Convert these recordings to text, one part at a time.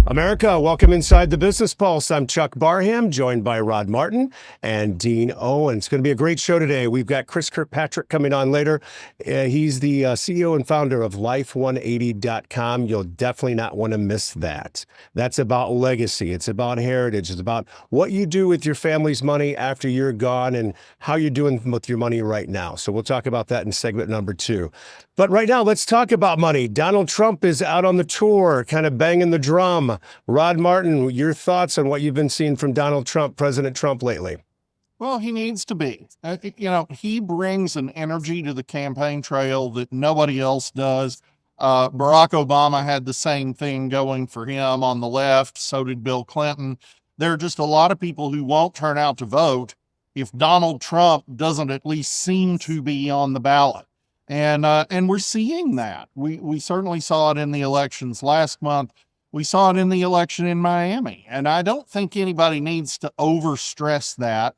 America, welcome inside the Business Pulse. I'm Chuck Barham, joined by Rod Martin and Dean Owen. It's going to be a great show today. We've got Chris Kirkpatrick coming on later. He's the CEO and founder of Life180.com. You'll definitely not want to miss that. That's about legacy. It's about heritage. It's about what you do with your family's money after you're gone and how you're doing with your money right now. So we'll talk about that in segment number 2. But right now, let's talk about money. Donald Trump is out on the tour, kind of banging the drum. Rod Martin, your thoughts on what you've been seeing from Donald Trump, President Trump lately? Well, he needs to be. He brings an energy to the campaign trail that nobody else does. Barack Obama had the same thing going for him on the left. So did Bill Clinton. There are just a lot of people who won't turn out to vote if Donald Trump doesn't at least seem to be on the ballot. And we're seeing that. We certainly saw it in the elections last month. We saw it in the election in Miami. And I don't think anybody needs to overstress that.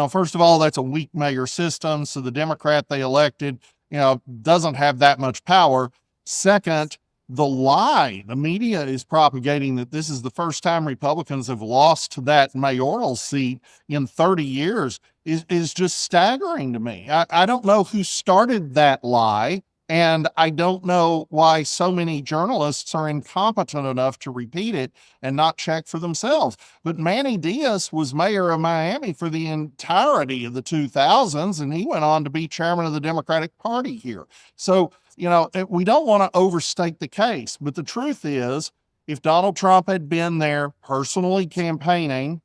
First of all, that's a weak mayor system. So the Democrat they elected, doesn't have that much power. Second, the lie the media is propagating that this is the first time Republicans have lost that mayoral seat in 30 years is just staggering to me. I don't know who started that lie. And I don't know why so many journalists are incompetent enough to repeat it and not check for themselves. But Manny Diaz was mayor of Miami for the entirety of the 2000s, and he went on to be chairman of the Democratic Party here. So, we don't want to overstate the case. But the truth is, if Donald Trump had been there personally campaigning,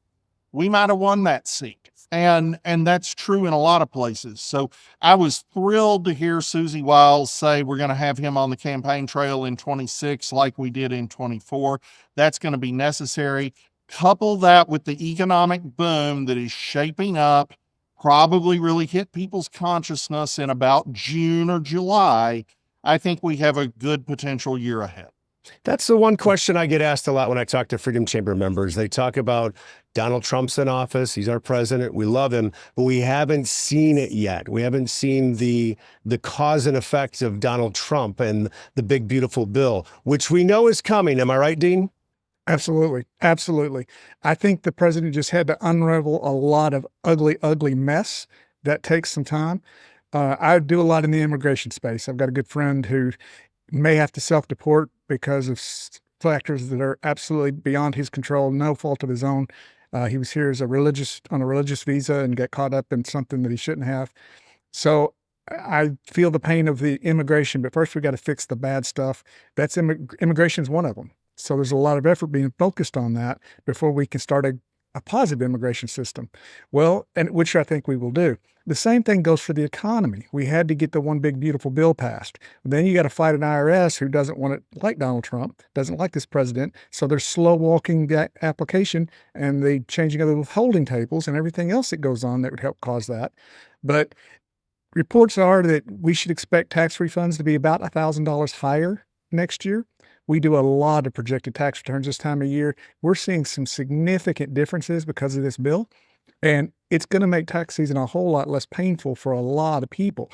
we might have won that seat. And that's true in a lot of places. So I was thrilled to hear Susie Wiles say we're going to have him on the campaign trail in 26 like we did in 24. That's going to be necessary. Couple that with the economic boom that is shaping up, probably really hit people's consciousness in about June or July. I think we have a good potential year ahead. That's the one question I get asked a lot when I talk to Freedom Chamber members. They talk about Donald Trump's in office. He's our president. We love him, but we haven't seen it yet. We haven't seen the cause and effects of Donald Trump and the big, beautiful bill, which we know is coming. Am I right, Dean? Absolutely. Absolutely. I think the president just had to unravel a lot of ugly mess. That takes some time. I do a lot in the immigration space. I've got a good friend who may have to self-deport because of factors that are absolutely beyond his control, no fault of his own. He was here as on a religious visa and got caught up in something that he shouldn't have. So I feel the pain of the immigration, but first we got to fix the bad stuff. That's immigration is one of them. So there's a lot of effort being focused on that before we can start a positive immigration system. Well, and which I think we will do. The same thing goes for the economy. We had to get the one big beautiful bill passed. Then you got to fight an IRS who doesn't want it like Donald Trump, doesn't like this president. So they're slow walking that application and the changing of the withholding tables and everything else that goes on that would help cause that. But reports are that we should expect tax refunds to be about $1,000 higher next year. We do a lot of projected tax returns this time of year. We're seeing some significant differences because of this bill, and it's going to make tax season a whole lot less painful for a lot of people.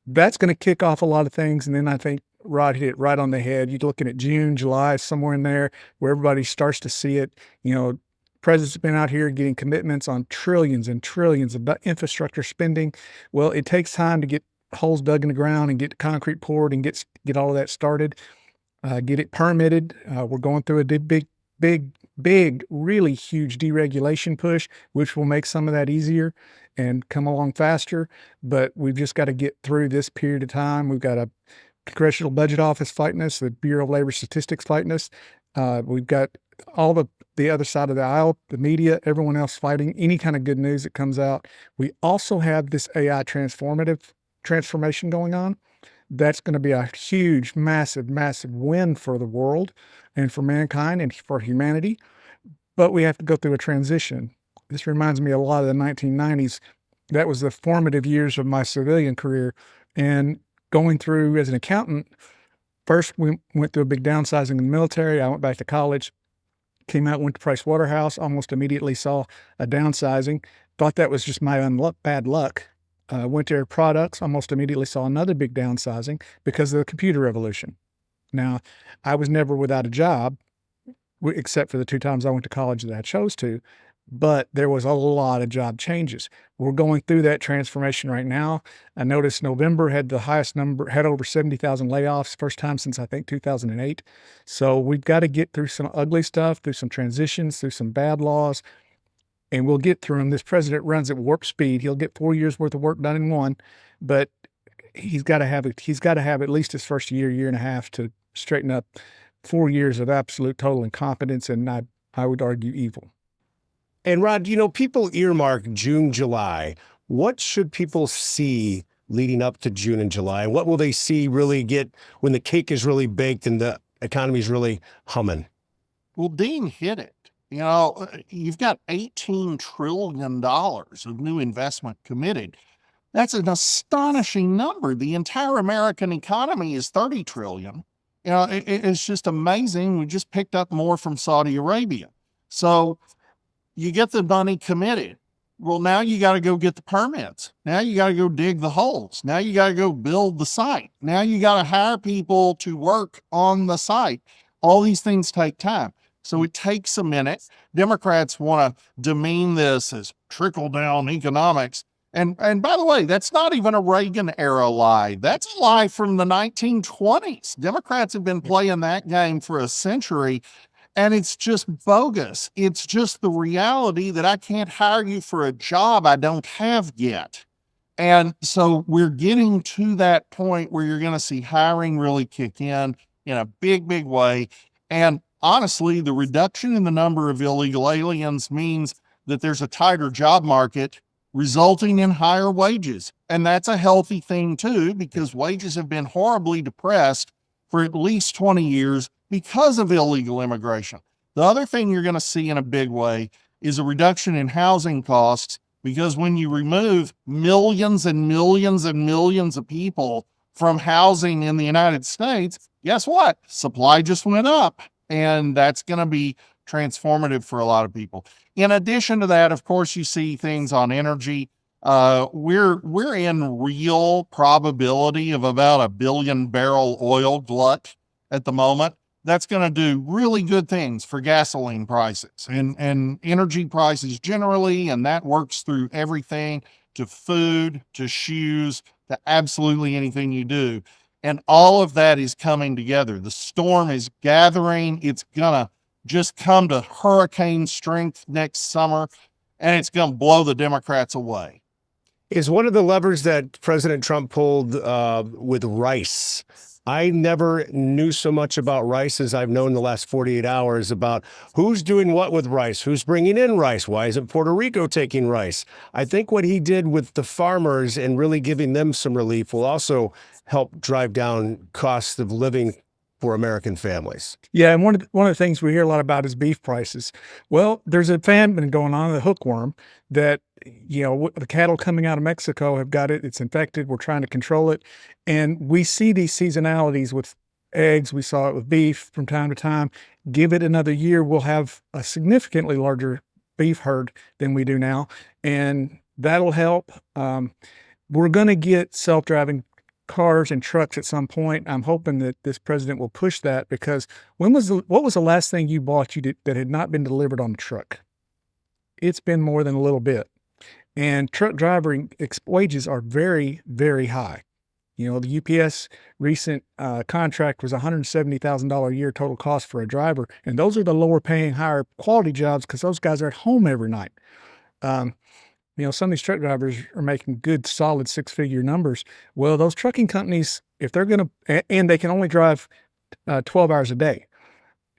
That's going to kick off a lot of things, and then I think Rod hit it right on the head. You're looking at June, July, somewhere in there where everybody starts to see it. President's been out here getting commitments on trillions and trillions of infrastructure spending. Well, it takes time to get holes dug in the ground and get concrete poured and get all of that started. Get it permitted. We're going through a big, really huge deregulation push, which will make some of that easier and come along faster. But we've just got to get through this period of time. We've got a Congressional Budget Office fighting us, the Bureau of Labor Statistics fighting us. We've got all the other side of the aisle, the media, everyone else fighting any kind of good news that comes out. We also have this AI transformation going on. That's going to be a huge, massive win for the world and for mankind and for humanity. But we have to go through a transition. This reminds me a lot of the 1990s. That was the formative years of my civilian career. And going through as an accountant, first we went through a big downsizing in the military. I went back to college, came out, went to Price Waterhouse, almost immediately saw a downsizing. Thought that was just my bad luck. Went to Air Products, almost immediately saw another big downsizing because of the computer revolution. Now, I was never without a job, except for the 2 times I went to college that I chose to. But there was a lot of job changes. We're going through that transformation right now. I noticed November had the highest number, had over 70,000 layoffs, first time since I think 2008. So we've got to get through some ugly stuff, through some transitions, through some bad laws, and we'll get through them. This president runs at warp speed. He'll get 4 years worth of work done in one, but he's got to have at least his first year and a half to straighten up 4 years of absolute total incompetence, and I would argue evil. And Rod, people earmark June, July. What should people see leading up to June and July? And what will they see really get when the cake is really baked and the economy's really humming? Well, Dean hit it. You've got $18 trillion of new investment committed. That's an astonishing number. The entire American economy is 30 trillion. It's just amazing. We just picked up more from Saudi Arabia. So you get the money committed. Well, now you got to go get the permits. Now you got to go dig the holes. Now you got to go build the site. Now you got to hire people to work on the site. All these things take time. So it takes a minute. Democrats want to demean this as trickle down economics. And by the way, that's not even a Reagan era lie. That's a lie from the 1920s. Democrats have been playing that game for a century. And it's just bogus. It's just the reality that I can't hire you for a job I don't have yet. And so we're getting to that point where you're going to see hiring really kick in a big, big way. And honestly, the reduction in the number of illegal aliens means that there's a tighter job market, resulting in higher wages. And that's a healthy thing too, because wages have been horribly depressed for at least 20 years because of illegal immigration. The other thing you're going to see in a big way is a reduction in housing costs, because when you remove millions and millions and millions of people from housing in the United States, guess what? Supply just went up, and that's going to be transformative for a lot of people. In addition to that, of course, you see things on energy. We're in real probability of about a 1 billion barrel oil glut at the moment. That's going to do really good things for gasoline prices and energy prices generally. And that works through everything, to food, to shoes, to absolutely anything you do. And all of that is coming together. The storm is gathering. It's going to just come to hurricane strength next summer, and it's going to blow the Democrats away. Is one of the levers that President Trump pulled with rice. I never knew so much about rice as I've known the last 48 hours about who's doing what with rice, who's bringing in rice, why isn't Puerto Rico taking rice? I think what he did with the farmers and really giving them some relief will also help drive down costs of living for American families. Yeah, and one of the things we hear a lot about is beef prices. Well, there's a famine going on, the hookworm, that the cattle coming out of Mexico have got it. It's infected. We're trying to control it, and we see these seasonalities with eggs. We saw it with beef from time to time. Give it another year, we'll have a significantly larger beef herd than we do now, and that'll help. We're going to get self-driving cars and trucks at some point. I'm hoping that this president will push that, because what was the last thing you bought that had not been delivered on a truck? It's been more than a little bit. And truck driving wages are very, very high. The UPS recent contract was $170,000 a year total cost for a driver. And those are the lower paying, higher quality jobs, because those guys are at home every night. Some of these truck drivers are making good, solid 6-figure numbers. Well, those trucking companies, if they're going to, and they can only drive 12 hours a day.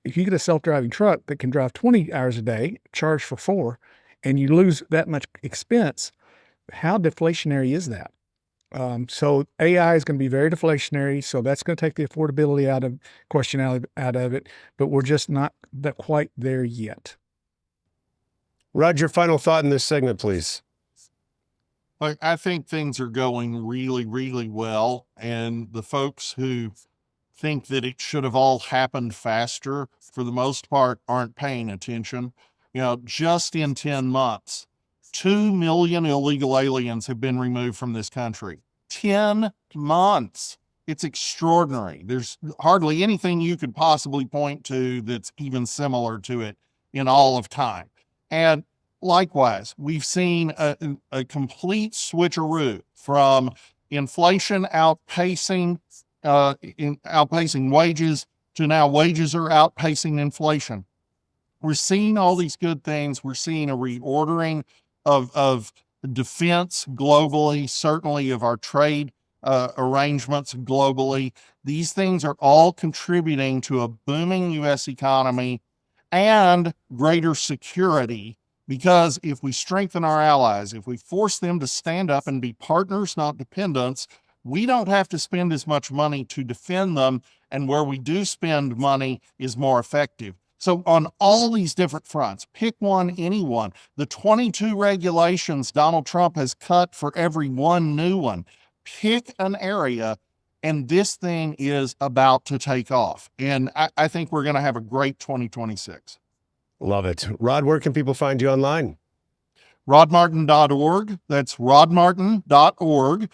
If you get a self-driving truck that can drive 20 hours a day, charge for 4, and you lose that much expense, how deflationary is that? So AI is going to be very deflationary. So that's going to take the affordability out of it, but we're just not quite there yet. Rod, your final thought in this segment, please. I think things are going really, really well. And the folks who think that it should have all happened faster, for the most part, aren't paying attention. Just in 10 months, 2 million illegal aliens have been removed from this country. 10 months. It's extraordinary. There's hardly anything you could possibly point to that's even similar to it in all of time. And likewise, we've seen a complete switcheroo from inflation outpacing wages to now wages are outpacing inflation. We're seeing all these good things. We're seeing a reordering of defense globally, certainly of our trade arrangements globally. These things are all contributing to a booming U.S. economy and greater security, because if we strengthen our allies, if we force them to stand up and be partners, not dependents, we don't have to spend as much money to defend them, and where we do spend money is more effective. So on all these different fronts, pick one, any one. The 22 regulations Donald Trump has cut for every one new one. Pick an area, and this thing is about to take off. And I think we're going to have a great 2026. Love it. Rod, where can people find you online? rodmartin.org. That's rodmartin.org.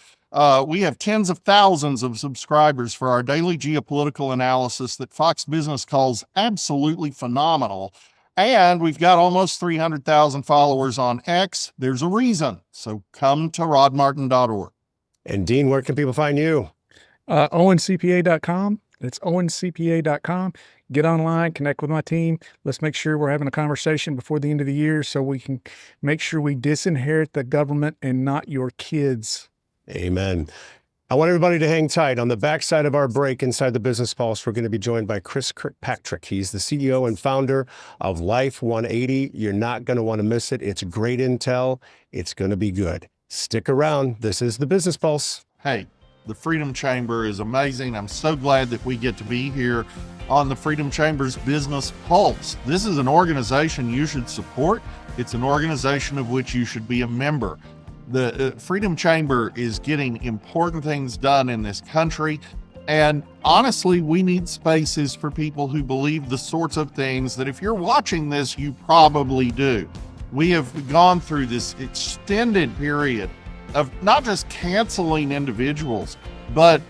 We have tens of thousands of subscribers for our daily geopolitical analysis that Fox Business calls absolutely phenomenal. And we've got almost 300,000 followers on X. There's a reason. So come to rodmartin.org. And Dean, where can people find you? OwenCPA.com. It's OwenCPA.com. Get online, connect with my team. Let's make sure we're having a conversation before the end of the year so we can make sure we disinherit the government and not your kids. Amen. I want everybody to hang tight. On the backside of our break inside the Business Pulse, we're going to be joined by Chris Kirkpatrick. He's the CEO and founder of Life 180. You're not going to want to miss it. It's great intel. It's going to be good. Stick around. This is the Business Pulse. Hey, the Freedom Chamber is amazing. I'm so glad that we get to be here on the Freedom Chamber's Business Pulse. This is an organization you should support. It's an organization of which you should be a member. The Freedom Chamber is getting important things done in this country. And honestly, we need spaces for people who believe the sorts of things that if you're watching this, you probably do. We have gone through this extended period of not just canceling individuals, but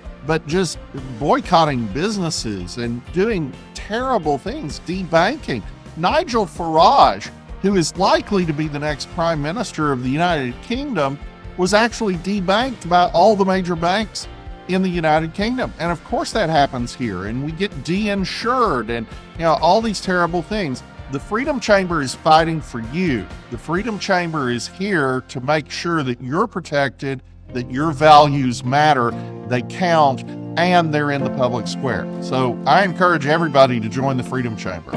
just boycotting businesses and doing terrible things, debanking. Nigel Farage, who is likely to be the next prime minister of the United Kingdom, was actually debanked by all the major banks in the United Kingdom. And of course that happens here, and we get de-insured and all these terrible things. The Freedom Chamber is fighting for you. The Freedom Chamber is here to make sure that you're protected, that your values matter, they count, and they're in the public square. So I encourage everybody to join the Freedom Chamber.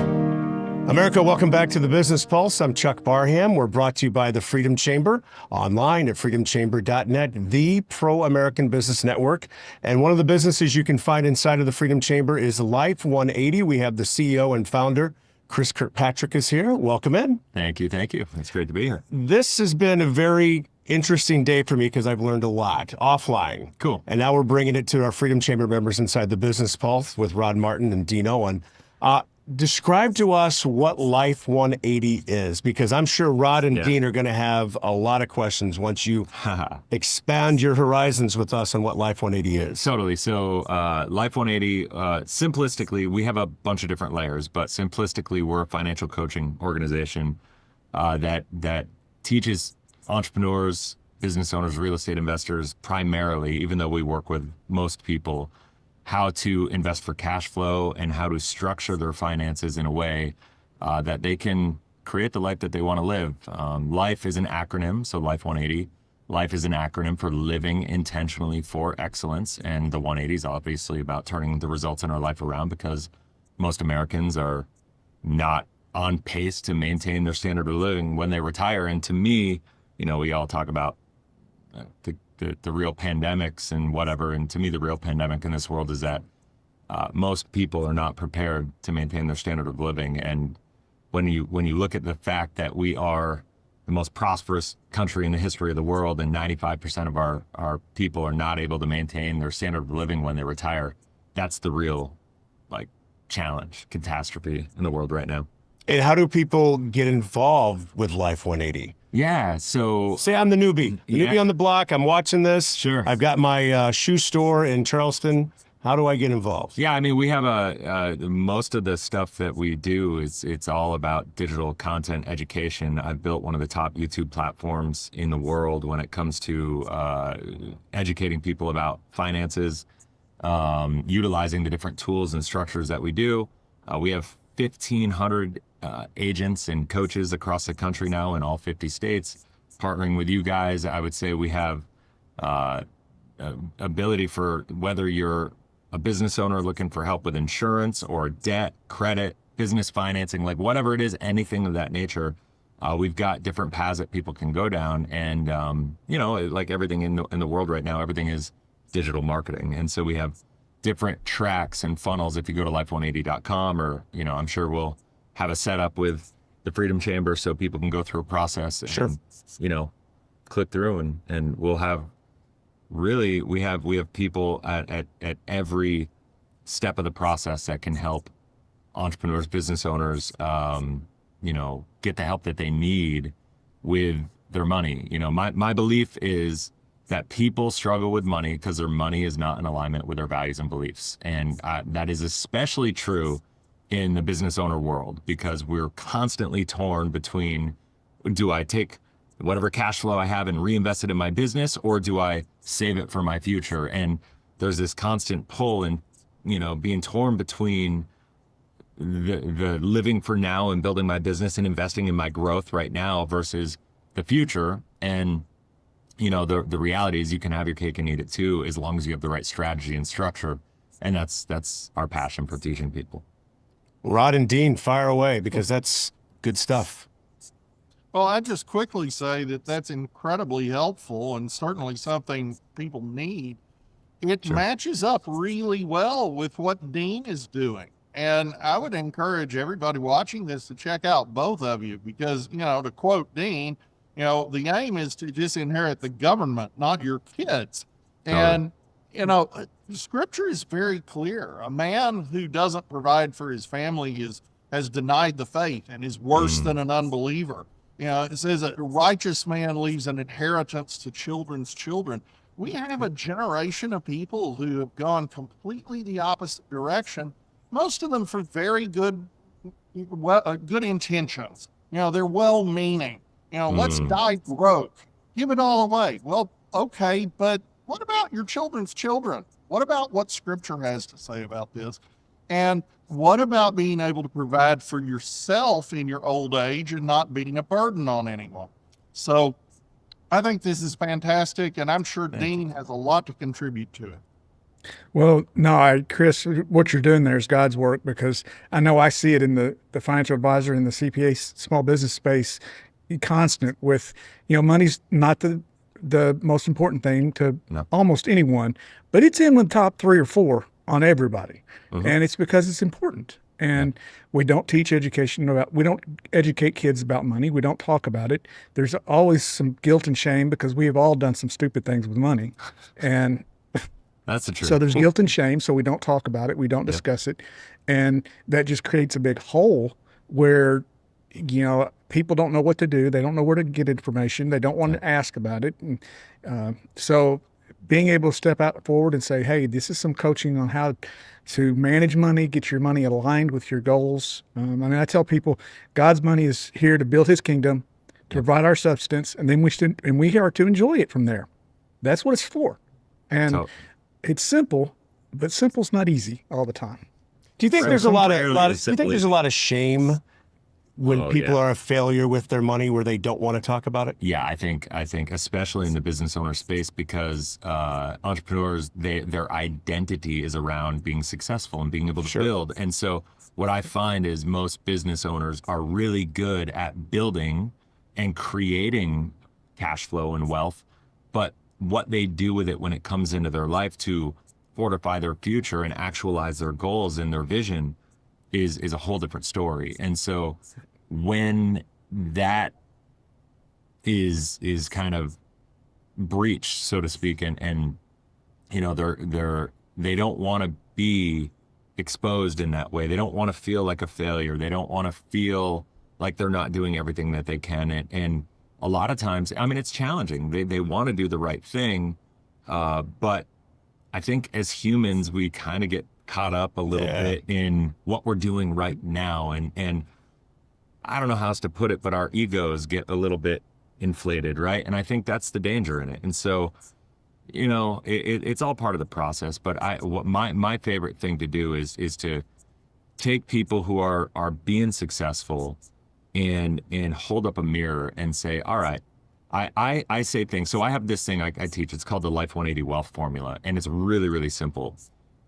America, welcome back to the Business Pulse. I'm Chuck Barham. We're brought to you by the Freedom Chamber, online at freedomchamber.net, the pro-American business network. And one of the businesses you can find inside of the Freedom Chamber is Life 180. We have the CEO and founder, Chris Kirkpatrick, is here. Welcome in. Thank you. Thank you. It's great to be here. This has been a very interesting day for me because I've learned a lot offline. Cool. And now we're bringing it to our Freedom Chamber members inside the Business Pulse with Rod Martin and Dean Owen. Describe to us what Life 180 is, because I'm sure Rod and Dean are going to have a lot of questions once you expand your horizons with us on what Life 180 is. Totally. So Life 180, simplistically, we have a bunch of different layers, but simplistically, we're a financial coaching organization that teaches entrepreneurs, business owners, real estate investors primarily, even though we work with most people, how to invest for cash flow and how to structure their finances in a way that they can create the life that they want to live. Life is an acronym, so Life 180. Life is an acronym for living intentionally for excellence. And the 180 is obviously about turning the results in our life around, because most Americans are not on pace to maintain their standard of living when they retire. And to me, we all talk about the real pandemics and whatever. And to me, the real pandemic in this world is that most people are not prepared to maintain their standard of living. And when you look at the fact that we are the most prosperous country in the history of the world, and 95% of our people are not able to maintain their standard of living when they retire, that's the real challenge, catastrophe in the world right now. And how do people get involved with Life 180? Yeah. So Say I'm the newbie. Yeah. Newbie on the block. I'm watching this. Sure. I've got my shoe store in Charleston. How do I get involved? yeah, I mean, we have most of the stuff that we do is it's all about digital content education. I've built one of the top YouTube platforms in the world when it comes to educating people about finances, utilizing the different tools and structures that we do. We have 1,500 agents and coaches across the country now in all 50 states. Partnering with you guys, I would say we have ability for whether you're a business owner looking for help with insurance or debt, credit, business financing, like whatever it is, anything of that nature. We've got different paths that people can go down, and like everything in the world right now, everything is digital marketing, and so we have different tracks and funnels. If you go to life180.com, or I'm sure we'll have a setup with the Freedom Chamber so people can go through a process and Sure. click through, and we'll have really we have people at every step of the process that can help entrepreneurs, business owners, get the help that they need with their money. My belief is that people struggle with money because their money is not in alignment with their values and beliefs. And that is especially true in the business owner world, because we're constantly torn between, do I take whatever cash flow I have and reinvest it in my business, or do I save it for my future? And there's this constant pull and, being torn between the living for now and building my business and investing in my growth right now versus the future. And, the reality is you can have your cake and eat it too, as long as you have the right strategy and structure. And that's our passion for teaching people. Rod and Dean, fire away, because that's good stuff. Well, I just quickly say that that's incredibly helpful and certainly something people need. It matches up really well with what Dean is doing. And I would encourage everybody watching this to check out both of you, because, to quote Dean, the aim is to disinherit the government, not your kids. And, scripture is very clear. A man who doesn't provide for his family has denied the faith and is worse than an unbeliever. It says a righteous man leaves an inheritance to children's children. We have a generation of people who have gone completely the opposite direction, most of them for very good intentions. They're well-meaning. Let's die broke, give it all away. Well, okay, but what about your children's children? What about what scripture has to say about this? And what about being able to provide for yourself in your old age and not being a burden on anyone? So I think this is fantastic, and I'm sure Dean has a lot to contribute to it. Well, no, Chris, what you're doing there is God's work, because I know I see it in the financial advisor in the CPA small business space constant with, money's not the most important thing to almost anyone, but it's in the top 3 or 4 on everybody. And it's because it's important. And we don't teach we don't educate kids about money. We don't talk about it. There's always some guilt and shame because we have all done some stupid things with money. And that's the truth. so there's guilt and shame. So we don't talk about it. We don't discuss it. And that just creates a big hole where, people don't know what to do. They don't know where to get information. They don't want to ask about it. And so being able to step out forward and say, hey, this is some coaching on how to manage money, get your money aligned with your goals. I tell people God's money is here to build his kingdom, to provide our substance, and then we are to enjoy it from there. That's what it's for. And it's simple, but simple's not easy all the time. Do you think there's a lot of shame when people yeah. are a failure with their money, where they don't want to talk about it? Yeah, I think especially in the business owner space, because entrepreneurs, their identity is around being successful and being able to build. And so what I find is most business owners are really good at building and creating cash flow and wealth, but what they do with it when it comes into their life to fortify their future and actualize their goals and their vision is a whole different story. And so when that is kind of breached, so to speak, and they don't want to be exposed in that way. They don't want to feel like a failure. They don't want to feel like they're not doing everything that they can. And a lot of times, I mean, it's challenging. They want to do the right thing, but I think as humans, we kind of get caught up a little bit in what we're doing right now, and I don't know how else to put it, but our egos get a little bit inflated, right? And I think that's the danger in it. And so, you know, it's all part of the process. But my favorite thing to do is to take people who are being successful and hold up a mirror and say, all right, I say things. So I have this thing I teach. It's called the Life 180 Wealth Formula, and it's really, really simple.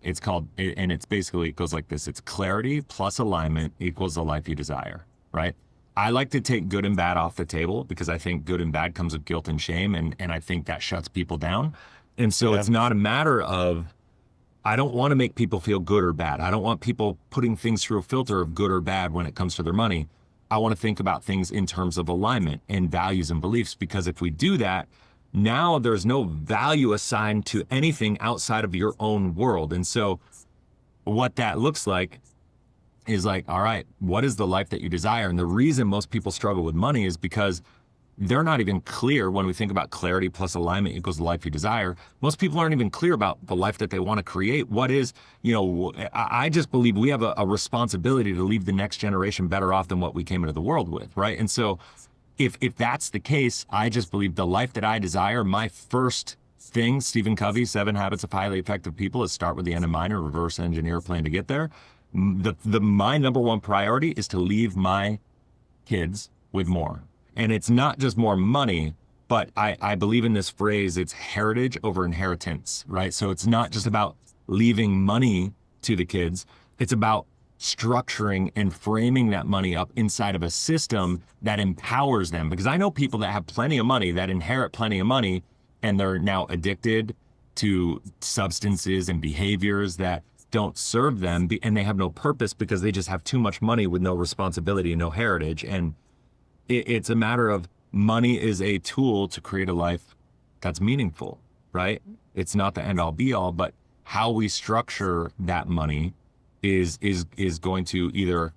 It's called, and it's basically, it goes like this. It's clarity plus alignment equals the life you desire, right? I like to take good and bad off the table because I think good and bad comes with guilt and shame. And I think that shuts people down. And so it's not a matter of, I don't want to make people feel good or bad. I don't want people putting things through a filter of good or bad when it comes to their money. I want to think about things in terms of alignment and values and beliefs, because if we do that, now there's no value assigned to anything outside of your own world. And so what that looks like is like, all right, what is the life that you desire? And the reason most people struggle with money is because they're not even clear. When we think about clarity plus alignment equals the life you desire, most people aren't even clear about the life that they want to create. What is, you know, I just believe we have a responsibility to leave the next generation better off than what we came into the world with, right? And so if that's the case, I just believe the life that I desire, my first thing, Stephen Covey, 7 Habits of Highly Effective People, is start with the end in mind or reverse engineer a plan to get there. My number one priority is to leave my kids with more. And it's not just more money, but I believe in this phrase, it's heritage over inheritance, right? So it's not just about leaving money to the kids. It's about structuring and framing that money up inside of a system that empowers them. Because I know people that have plenty of money, that inherit plenty of money, and they're now addicted to substances and behaviors that don't serve them, and they have no purpose because they just have too much money with no responsibility and no heritage. And it's a matter of, money is a tool to create a life that's meaningful, right? It's not the end all be all, but how we structure that money is going to either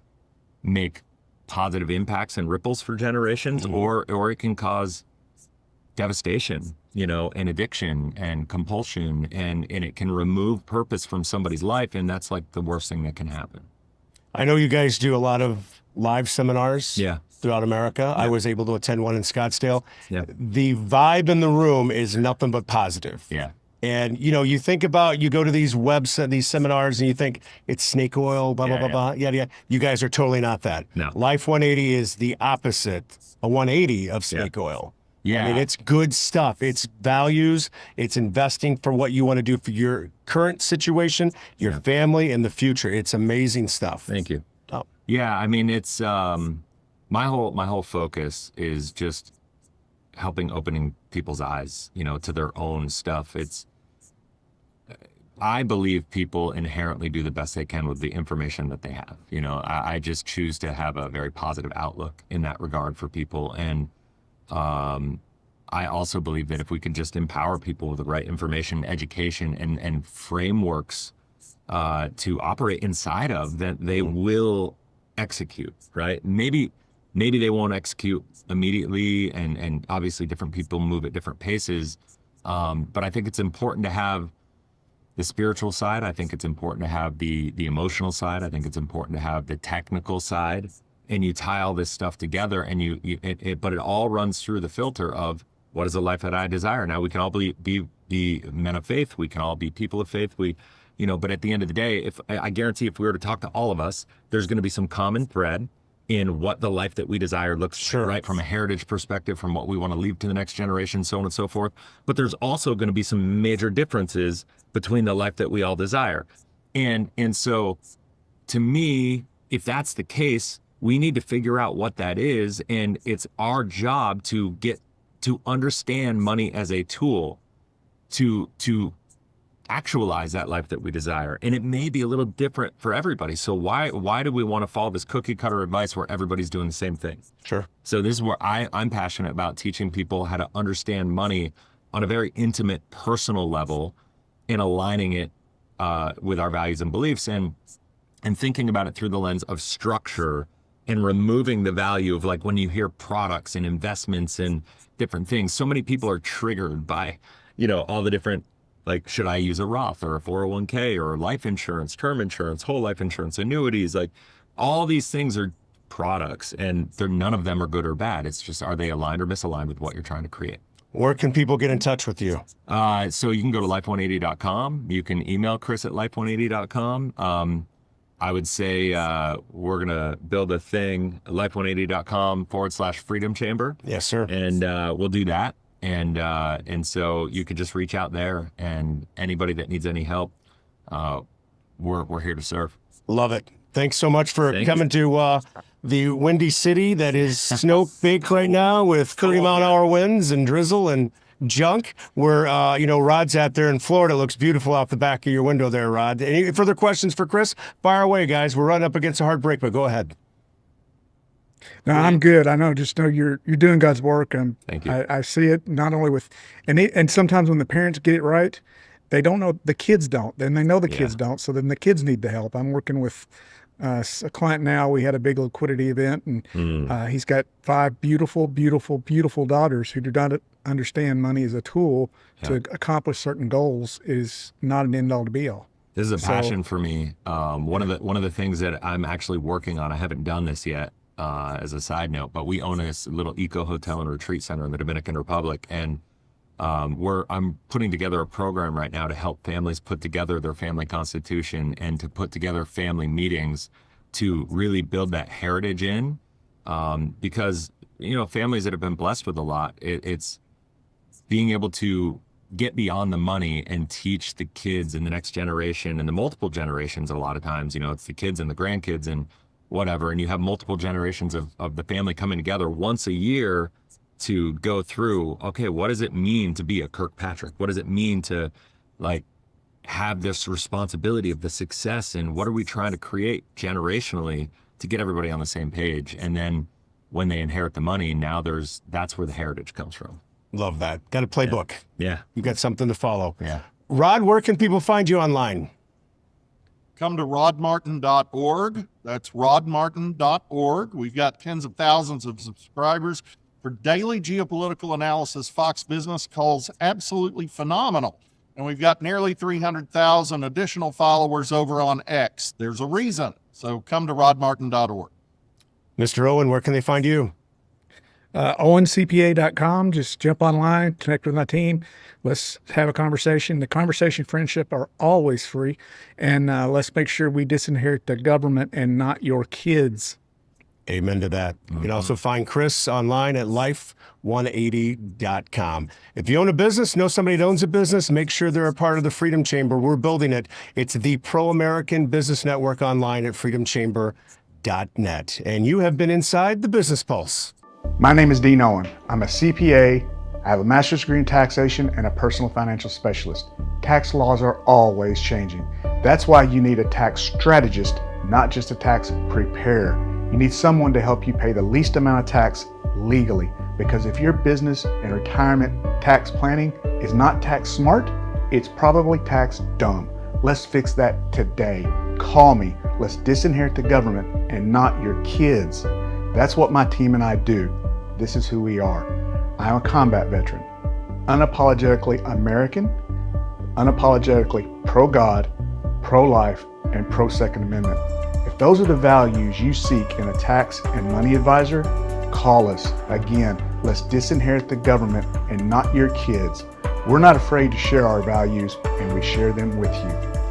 make positive impacts and ripples for generations, or it can cause devastation, you know, and addiction and compulsion, and it can remove purpose from somebody's life. And that's like the worst thing that can happen. I know you guys do a lot of live seminars throughout America. I was able to attend one in Scottsdale. The vibe in the room is nothing but positive. And, you know, you think about, you go to these these seminars and you think it's snake oil, blah, blah, blah, blah. Yeah. You guys are totally not that. No. Life 180 is the opposite, a 180 of snake oil. I mean, it's good stuff. It's values. It's investing for what you want to do for your current situation, your family, and the future. It's amazing stuff. Thank you. Oh. Yeah, I mean, it's my whole focus is just opening people's eyes, you know, to their own stuff. I believe people inherently do the best they can with the information that they have. You know, I just choose to have a very positive outlook in that regard for people. And I also believe that if we can just empower people with the right information, education, and frameworks to operate inside of, that they will execute, right? Maybe they won't execute immediately, and obviously different people move at different paces. But I think it's important to have the spiritual side. I think it's important to have the emotional side. I think it's important to have the technical side. And you tie all this stuff together, and but it all runs through the filter of, what is the life that I desire? Now, we can all be men of faith. We can all be people of faith. But at the end of the day, I guarantee if we were to talk to all of us, there's going to be some common thread in what the life that we desire looks like, right? From a heritage perspective, from what we want to leave to the next generation, so on and so forth. But there's also going to be some major differences between the life that we all desire. And so to me, if that's the case, we need to figure out what that is. And it's our job to understand money as a tool to actualize that life that we desire. And it may be a little different for everybody. So why do we want to follow this cookie cutter advice where everybody's doing the same thing? Sure. So this is where I'm passionate about teaching people how to understand money on a very intimate, personal level, and aligning it with our values and beliefs, and thinking about it through the lens of structure and removing the value of, like, when you hear products and investments and different things, so many people are triggered by, all the different, like, should I use a Roth or a 401k or life insurance, term insurance, whole life insurance, annuities? Like, all these things are products, and none of them are good or bad. It's just, are they aligned or misaligned with what you're trying to create? Where can people get in touch with you? So you can go to life180.com. You can email Chris at life180.com. I would say we're going to build a thing, life180.com/freedom chamber. Yes, sir. And we'll do that. And so you could just reach out there, and anybody that needs any help, we're here to serve. Love it. Thanks so much for Thank coming to the windy city that is snow-baked right now with 30-mile-an-hour winds and drizzle and junk. Where, Rod's out there in Florida. It looks beautiful out the back of your window there, Rod. Any further questions for Chris? Fire away, guys. We're running up against a hard break, but go ahead. No, I'm good. I know. Just know you're doing God's work, and Thank you. I see it not only with, and sometimes when the parents get it right, they don't know, the kids don't. Then they know the kids don't. So then the kids need the help. I'm working with a client now. We had a big liquidity event, and he's got 5 beautiful, beautiful, beautiful daughters who do not understand money as a tool to accomplish certain goals. Is not an end all to be all. This is a passion for me. One of the things that I'm actually working on, I haven't done this yet, as a side note, but we own a little eco hotel and retreat center in the Dominican Republic, and I'm putting together a program right now to help families put together their family constitution and to put together family meetings to really build that heritage in, because families that have been blessed with a lot, it's being able to get beyond the money and teach the kids in the next generation and the multiple generations. A lot of times, it's the kids and the grandkids and whatever, and you have multiple generations of the family coming together once a year to go through, okay, what does it mean to be a Kirkpatrick? What does it mean to, like, have this responsibility of the success, and what are we trying to create generationally to get everybody on the same page? And then when they inherit the money, that's where the heritage comes from. Love that. Got a playbook. Yeah. You got something to follow. Yeah. Rod, where can people find you online? Come to rodmartin.org. That's rodmartin.org. We've got tens of thousands of subscribers. For daily geopolitical analysis, Fox Business calls absolutely phenomenal. And we've got nearly 300,000 additional followers over on X. There's a reason. So come to rodmartin.org. Mr. Owen, where can they find you? OwenCPA.com. Just jump online, connect with my team. Let's have a conversation. The conversation, friendship are always free. And let's make sure we disinherit the government and not your kids. Amen to that. You can also find Chris online at life180.com. If you own a business, know somebody that owns a business, make sure they're a part of the Freedom Chamber. We're building it. It's the Pro-American Business Network online at freedomchamber.net. And you have been inside the Business Pulse. My name is Dean Owen. I'm a CPA. I have a master's degree in taxation and a personal financial specialist. Tax laws are always changing. That's why you need a tax strategist, not just a tax preparer. You need someone to help you pay the least amount of tax legally, because if your business and retirement tax planning is not tax smart, it's probably tax dumb. Let's fix that today. Call me. Let's disinherit the government and not your kids. That's what my team and I do. This is who we are. I'm a combat veteran, unapologetically American, unapologetically pro-God, pro-life, and pro-Second Amendment. If those are the values you seek in a tax and money advisor, call us. Again, let's disinherit the government and not your kids. We're not afraid to share our values, and we share them with you.